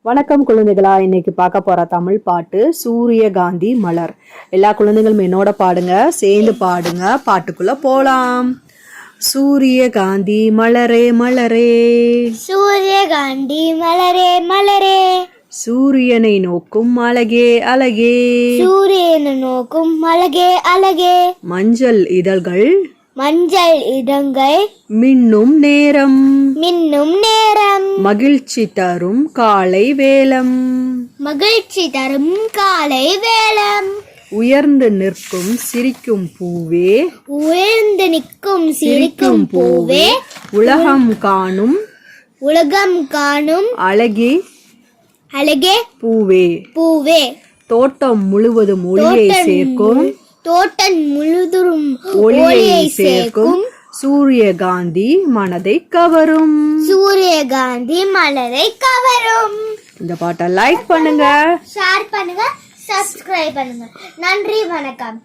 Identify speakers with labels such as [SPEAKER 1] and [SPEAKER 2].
[SPEAKER 1] வணக்கம் குழந்தைகளா. இன்னைக்கு பார்க்க போற தமிழ் பாட்டு சூரியகாந்தி மலர். எல்லா குழந்தைகளும் என்னோட பாடுங்க, சேர்ந்து பாடுங்க. பாட்டுக்குள்ள போலாம். சூரியகாந்தி மலரே மலரே,
[SPEAKER 2] சூரியகாந்தி மலரே மலரே,
[SPEAKER 1] சூரியனை நோக்கும் அழகே அழகே,
[SPEAKER 2] சூரியனை நோக்கும் அழகே அழகே,
[SPEAKER 1] மஞ்சள் இதழ்கள்
[SPEAKER 2] மஞ்சள் இதழ்கள்
[SPEAKER 1] மின்னும் நேரம்,
[SPEAKER 2] மின்னும் நேரம்,
[SPEAKER 1] மகிழ்ச்சி தரும் காலை வேலம்,
[SPEAKER 2] மகிழ்ச்சி தரும் காலை வேளம்,
[SPEAKER 1] உயர்ந்து நிற்கும் சிரிக்கும் பூவே,
[SPEAKER 2] உயர்ந்து நிற்கும் சிரிக்கும் பூவே,
[SPEAKER 1] உலகம் காணும்
[SPEAKER 2] உலகம் காணும்
[SPEAKER 1] அழகே
[SPEAKER 2] அழகே
[SPEAKER 1] பூவே,
[SPEAKER 2] பூவே,
[SPEAKER 1] தோட்டம் முழுவதும் ஒளியை சேர்க்கும்,
[SPEAKER 2] தோட்டம் முழுதும்
[SPEAKER 1] ஒளியை சேர்க்கும், சூரியகாந்தி மனதை கவரும்.
[SPEAKER 2] சூரியகாந்தி மலரை கவரும்.
[SPEAKER 1] இந்த பாட்டை லைக் பண்ணுங்க,
[SPEAKER 2] ஷேர் பண்ணுங்க, சப்ஸ்கிரைப் பண்ணுங்க. நன்றி, வணக்கம்.